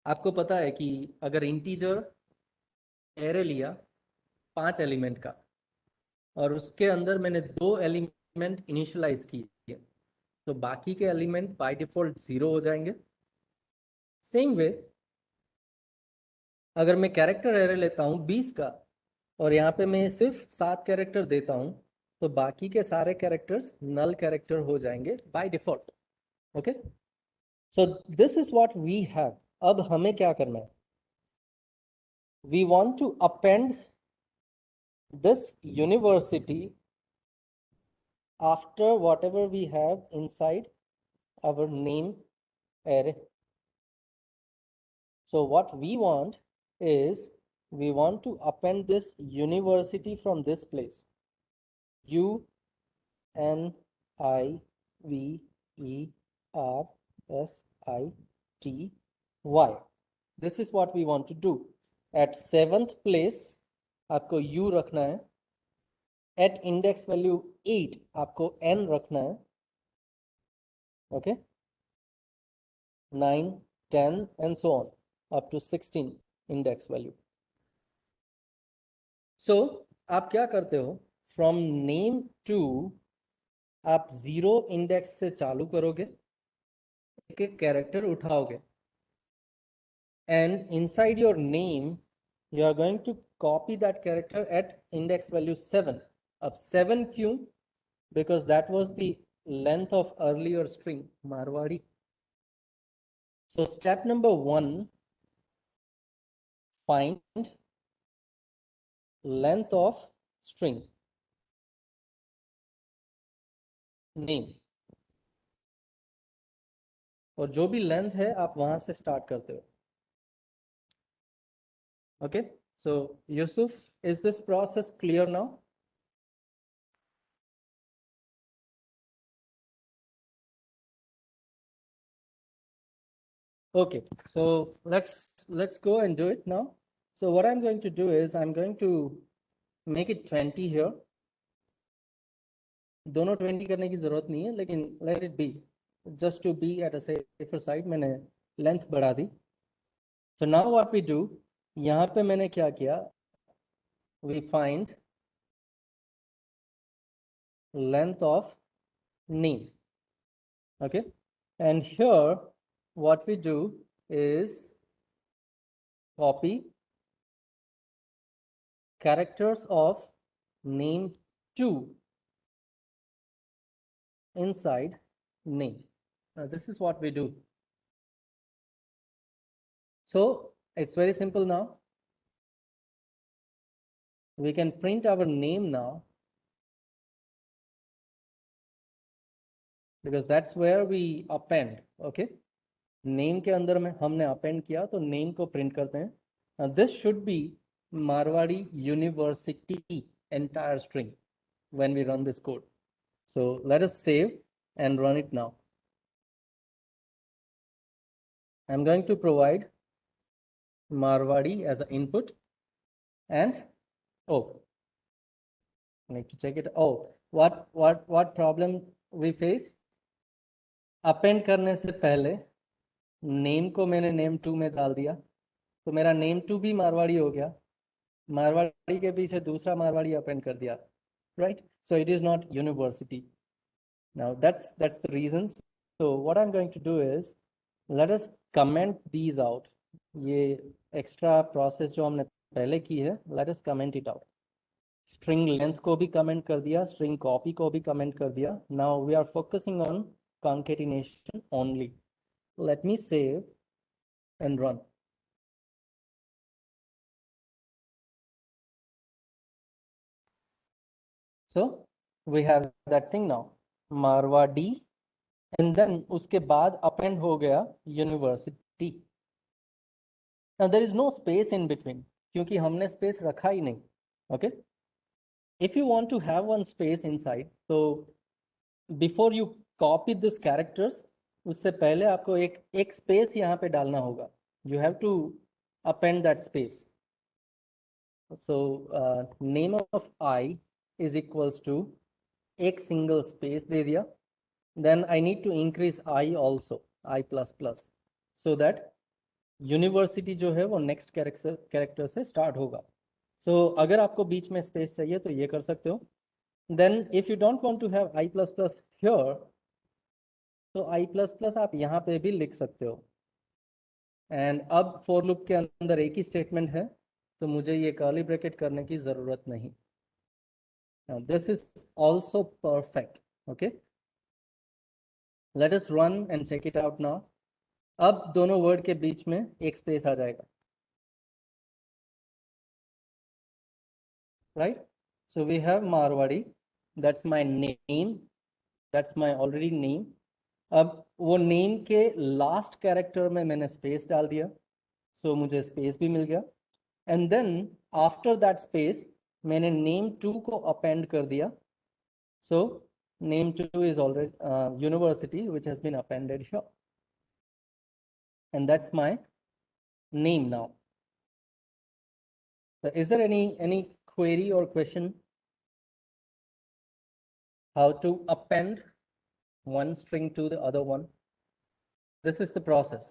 Speaker 1: आपको पता है कि अगर इंटीजर एरे लिया 5 एलिमेंट का और उसके अंदर मैंने 2 एलिमेंट इनिशियलाइज किए तो बाकी के एलिमेंट बाय डिफॉल्ट 0 हो जाएंगे. सेम वे अगर मैं कैरेक्टर एरे लेता हूँ 20 का और यहाँ पे मैं सिर्फ 7 कैरेक्टर देता हूँ तो बाकी के सारे कैरेक्टर्स नल कैरेक्टर हो जाएंगे by default. Okay, so this is what we have. अब हमें क्या करना है, we want to append this university after whatever we have inside our name array. So what we want is we want to append this university from this place. U N I V E R S I T Y. This is what we want to do. At 7th place आपको U रखना है. At index value 8 आपको N रखना है. Okay, 9, 10 and so on up to 16. Index value. So आप क्या करते हो, फ्रॉम नेम टू आप 0 इंडेक्स से चालू करोगे, एक एक character उठाओगे, and inside your name you are going to copy that character at index value 7. अब 7 क्यों? Because that was the length of earlier string Marwadi. So step number 1, find length of string name, और जो भी length है आप वहां से start करते हो. Okay, so Yusuf, is this process clear now? Okay, so let's go and do it now. So what I'm going to do is I'm going to make it 20 here. दोनों 20 करने की जरूरत नहीं है, लेकिन let it be, just to be at a safer side मैंने length बढ़ा दी. So now what we do, यहाँ पे मैंने क्या किया, we find length of name. Okay, and here what we do is copy characters of name 2 inside name. Now this is what we do. So it's very simple now. We can print our name now, because that's where we append. Okay, name के अंदर में हमने append किया तो name को print करते हैं. Now this should be Marwadi University entire string when we run this code. So let us save and run it now. I'm going to provide Marwadi as an input, and oh, I need to check it. Oh, what problem we face? Append करने से पहले name को मैंने name 2 में डाल दिया, तो मेरा नेम 2 भी मारवाड़ी हो गया. मारवाड़ी के पीछे दूसरा मारवाड़ी अपेंड कर दिया, right? So it is not university. Now that's the reason. So what I'm going to do is, let us comment these out. ये extra process जो हमने पहले की है, let us comment it out. String length को भी comment कर दिया, string copy को भी comment कर दिया. Now we are focusing on concatenation only. Let me save and run. So we have that thing now, Marwadi, and then उसके बाद append हो गया university. Now there is no space in between, क्योंकि हमने space रखा ही नहीं. Okay, if you want to have one space inside, so before you copy this characters, उससे पहले आपको एक space यहाँ पे डालना होगा. You have to append that space. So name of I is equals to एक single space दे दिया. Then I need to increase I also, I plus plus, so that university जो है वो नेक्स्ट कैरेक्टर से स्टार्ट होगा. सो अगर आपको बीच में स्पेस चाहिए तो ये कर सकते हो. Then if you don't want to have i plus plus here, तो आई प्लस प्लस आप यहाँ पे भी लिख सकते हो. एंड अब फॉर लूप के अंदर एक ही स्टेटमेंट है, तो मुझे ये कर्ली ब्रैकेट करने की ज़रूरत नहीं. This is also perfect. Okay, let us run and check it out now. अब दोनों वर्ड के बीच में एक स्पेस आ जाएगा, right? So we have Marwadi, that's my name, that's my already name. अब वो नेम के लास्ट कैरेक्टर में मैंने स्पेस डाल दिया, सो मुझे स्पेस भी मिल गया. And then after that space मैंने नेम 2 को अपेंड कर दिया. So name 2 is already university which has been appended here, and that's my name now. So is there any query or question how to append one string to the other one? This is the process.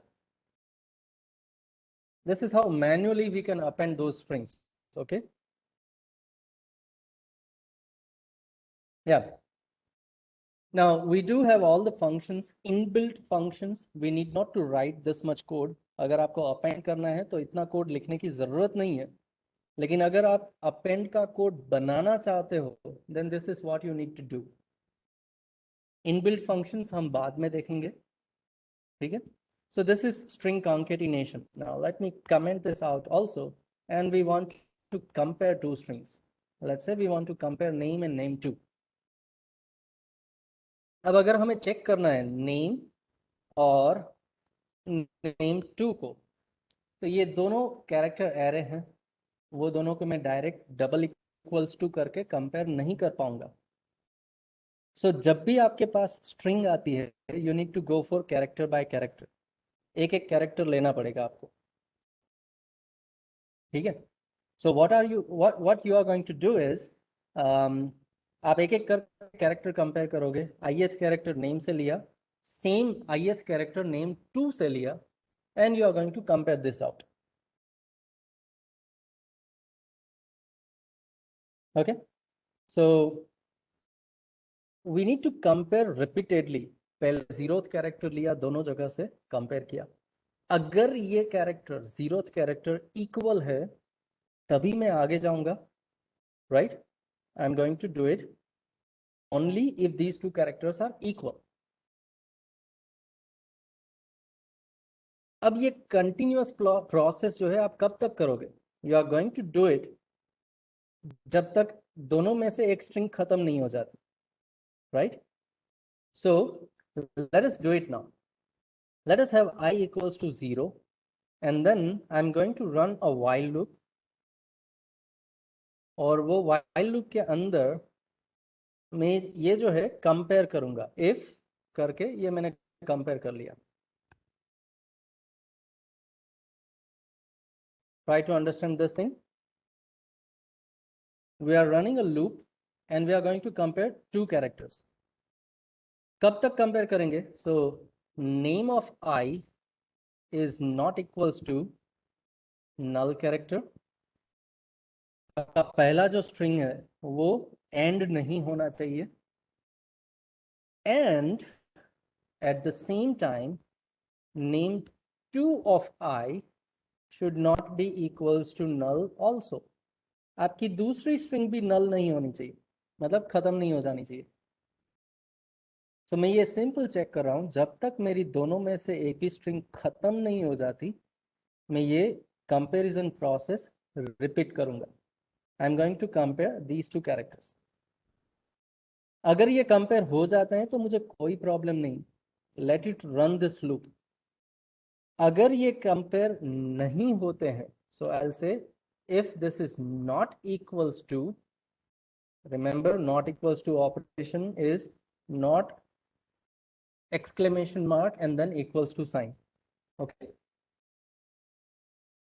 Speaker 1: This is how manually we can append those strings. Okay. Yeah. Now we do have all the functions, inbuilt functions. We need not to write this much code. अगर आपको append करना है तो इतना code लिखने की जरूरत नहीं है. लेकिन अगर आप append का कोड बनाना चाहते हो, then this is what you need to do. Inbuilt functions हम बाद में देखेंगे. ठीक है? So this is string concatenation. Now let me comment this out also, and we want to compare two strings. Let's say we want to compare name and name2. अब अगर हमें check करना है नेम और name2 को, तो ये दोनों कैरेक्टर एरे हैं, वो दोनों को मैं डायरेक्ट डबल इक्वल्स टू करके कंपेयर नहीं कर पाऊंगा. सो जब भी आपके पास स्ट्रिंग आती है, you need to go for character by character. एक एक कैरेक्टर लेना पड़ेगा आपको. ठीक है? So what you are going to do is, आप एक एक कर कैरेक्टर कंपेयर करोगे. ith कैरेक्टर नेम से लिया, सेम ith कैरेक्टर नेम 2 से लिया, and you are going to compare this out. Okay, so we need to compare repeatedly. पहले 0th कैरेक्टर लिया, दोनों जगह से कंपेयर किया. अगर ये कैरेक्टर 0th कैरेक्टर इक्वल है तभी मैं आगे जाऊंगा. Right? I am going to do it only if these two characters are equal. अब ये कंटिन्यूअस प्रोसेस जो है आप कब तक करोगे? You are going to do it जब तक दोनों में से एक स्ट्रिंग खत्म नहीं हो जाती. Right? So let us do it now. Let us have I equals to 0, and then I'm going to run a while loop, और वो while loop के अंदर मैं ये जो है कंपेयर करूंगा. if करके ये मैंने कंपेयर कर लिया. Try to understand this thing. We are running a loop and we are going to compare two characters. कब तक कंपेयर करेंगे? So name of I is not equals to null character. आपका पहला जो स्ट्रिंग है वो एंड नहीं होना चाहिए, and at the same time name2 of I should not be equals to null also. आपकी दूसरी स्ट्रिंग भी नल नहीं होनी चाहिए, मतलब खत्म नहीं हो जानी चाहिए. तो मैं ये सिंपल चेक कर रहा हूं, जब तक मेरी दोनों में से एक ही स्ट्रिंग खत्म नहीं हो जाती मैं ये कंपैरिजन प्रोसेस रिपीट करूंगा. I am going to compare these two characters. अगर ये कंपेयर हो जाते हैं तो मुझे कोई प्रॉब्लम नहीं, let it run this loop. अगर ये कंपेयर नहीं होते हैं, so I will say if this is not equals to, remember not equals to operation is not exclamation mark and then equals to sign. Okay,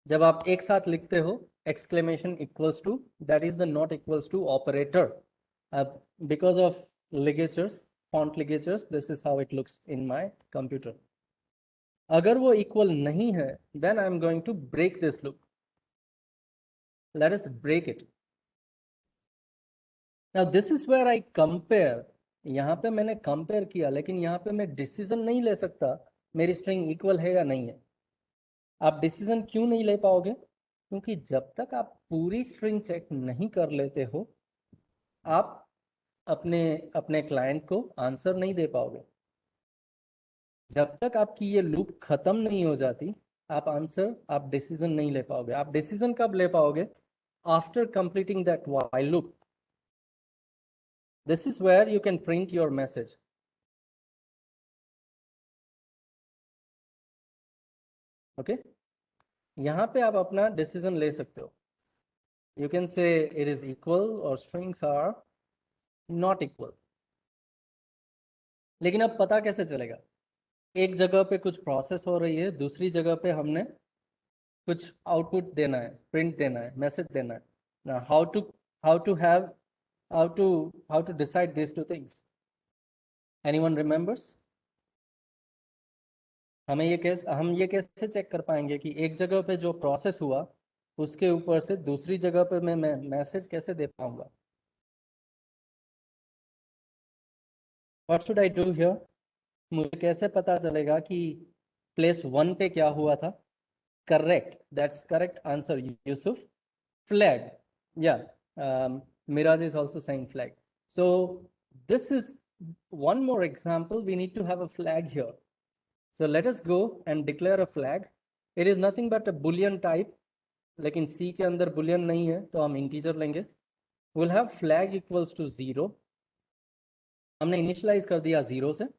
Speaker 1: जब आप एक साथ लिखते हो exclamation equals to, that is the not equals to operator. Because of ligatures, font ligatures, this is how it looks in my computer. अगर वो equal नहीं है, then I am going to break this loop. Let us break it. Now this is where I compare. यहाँ पे मैंने compare किया, लेकिन यहाँ पे मैं डिसीजन नहीं ले सकता मेरी स्ट्रिंग इक्वल है या नहीं है. आप डिसीजन क्यों नहीं ले पाओगे? क्योंकि जब तक आप पूरी स्ट्रिंग चेक नहीं कर लेते हो, आप अपने अपने क्लाइंट को आंसर नहीं दे पाओगे. जब तक आपकी ये लूप खत्म नहीं हो जाती, आप डिसीजन नहीं ले पाओगे. आप डिसीजन कब ले पाओगे? After completing that while loop. This is where you can print your message. Okay, यहाँ पे आप अपना डिसीजन ले सकते हो. You can say it is equal or strings are not equal. लेकिन अब पता कैसे चलेगा? एक जगह पे कुछ प्रोसेस हो रही है, दूसरी जगह पे हमने कुछ आउटपुट देना है, प्रिंट देना है, मैसेज देना है. Now how to decide these two things? Anyone remembers? हम ये कैसे चेक कर पाएंगे कि एक जगह पे जो प्रोसेस हुआ उसके ऊपर से दूसरी जगह पे मैं मैसेज कैसे दे पाऊंगा? What should I do here? मुझे कैसे पता चलेगा कि प्लेस 1 पे क्या हुआ था? Correct, that's correct answer Yusuf. Flag. Yeah, Miraj is also saying flag. So this is one more example. We need to have a flag here. So let us go and declare a flag. It is nothing but a boolean type. लेकिन C के अंदर boolean नहीं है तो हम integer लेंगे. We'll have flag equals to 0. हमने initialize कर दिया 0 से.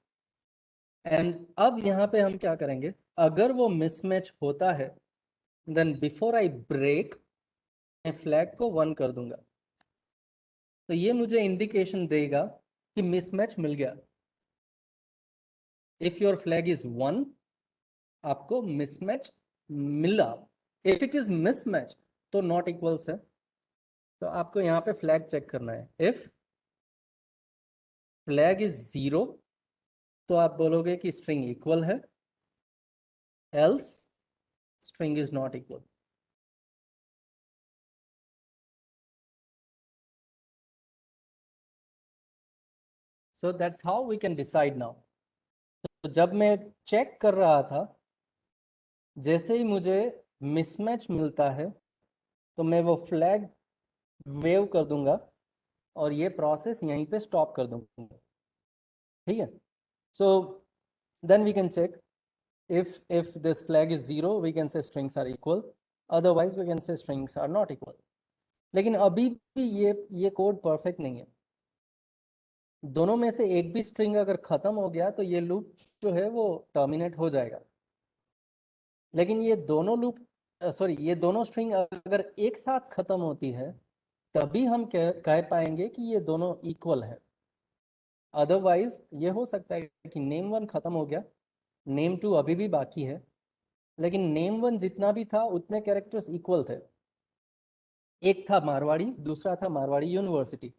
Speaker 1: And अब यहाँ पे हम क्या करेंगे? अगर वो mismatch होता है, then before I break, मैं flag को 1 कर दूंगा. तो ये मुझे इंडिकेशन देगा कि मिसमैच मिल गया. इफ योर फ्लैग इज 1, आपको मिसमैच मिला. इफ इट इज मिसमैच तो नॉट इक्वल्स है. तो आपको यहाँ पे फ्लैग चेक करना है. इफ फ्लैग इज 0 तो आप बोलोगे कि स्ट्रिंग इक्वल है, else string is not equal. So that's how we can decide now. तो जब मैं चेक कर रहा था, जैसे ही मुझे मिसमैच मिलता है तो मैं वो फ्लैग वेव कर दूंगा और ये प्रोसेस यहीं पे स्टॉप कर दूंगा. ठीक है. So then we can check if this flag is 0 we can say strings are equal, otherwise we can say strings are not equal. लेकिन अभी भी ये कोड परफेक्ट नहीं है. दोनों में से एक भी स्ट्रिंग अगर खत्म हो गया तो ये लूप जो है वो टर्मिनेट हो जाएगा. लेकिन ये दोनों स्ट्रिंग अगर एक साथ खत्म होती है तभी हम कह पाएंगे कि ये दोनों इक्वल है. अदरवाइज ये हो सकता है कि नेम 1 खत्म हो गया, नेम 2 अभी भी बाकी है, लेकिन नेम 1 जितना भी था उतने कैरेक्टर्स इक्वल थे. एक था मारवाड़ी, दूसरा था मारवाड़ी यूनिवर्सिटी.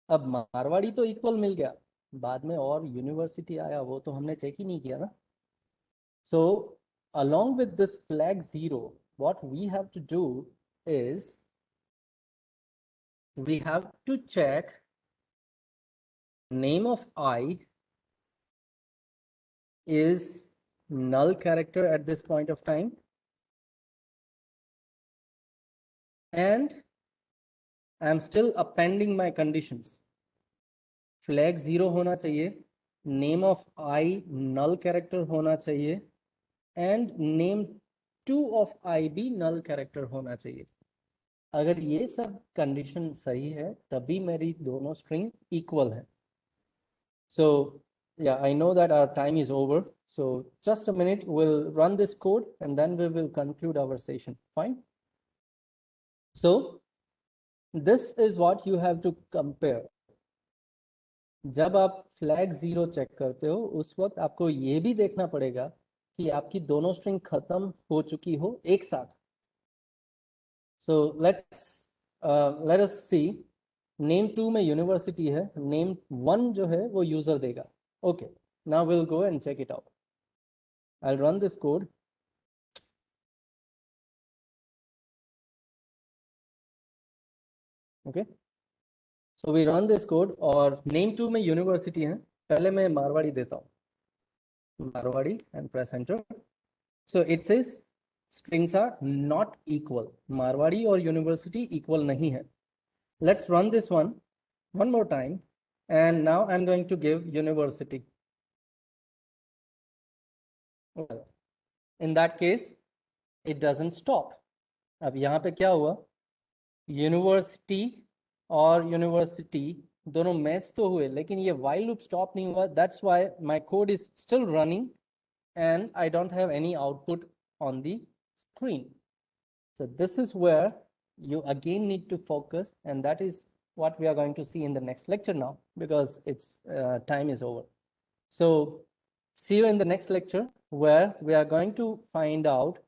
Speaker 1: अब मारवाड़ी तो इक्वल मिल गया, बाद में और यूनिवर्सिटी आया वो तो हमने चेक ही नहीं किया ना. सो along with this flag 0, what we have to do is we have to check name of I is null character at this point of time, and I am still appending my conditions. Flag 0 होना चाहिए, name of I null character होना चाहिए, and name 2 of आई भी नल character होना चाहिए. अगर ये सब कंडीशन सही है तभी मेरी दोनों स्ट्रिंग इक्वल है. सो yeah, I know that our time is over, so just a minute, we'll run this code and then we will conclude our session. Fine. So this is what you have to compare. जब आप flag 0 check करते हो उस वक्त आपको ये भी देखना पड़ेगा कि आपकी दोनों स्ट्रिंग खत्म हो चुकी हो एक साथ. सो लेट अस सी. नेम 2 में यूनिवर्सिटी है, नेम 1 जो है वो यूजर देगा. Okay, now will go and check it out. I run this code. Okay, so we run this code और नेम 2 में यूनिवर्सिटी है. पहले मैं मारवाड़ी देता हूँ, Marwari, and press enter. So it says strings are not equal. Marwari और university equal नहीं है. Let's run this one more time, and now I'm going to give university. Well, in that case it doesn't stop. अब यहाँ पे क्या हुआ, university और university दोनों मैच तो हुए लेकिन ये while loop stop नहीं हुआ. That's why my code is still running and I don't have any output on the screen. So this is where you again need to focus, and that is what we are going to see in the next lecture now, because it's time is over. So see you in the next lecture, where we are going to find out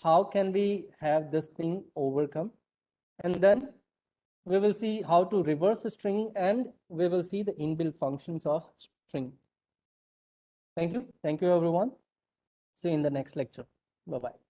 Speaker 1: how can we have this thing overcome, and then we will see how to reverse a string, and we will see the inbuilt functions of string. Thank you everyone. See you in the next lecture. Bye bye.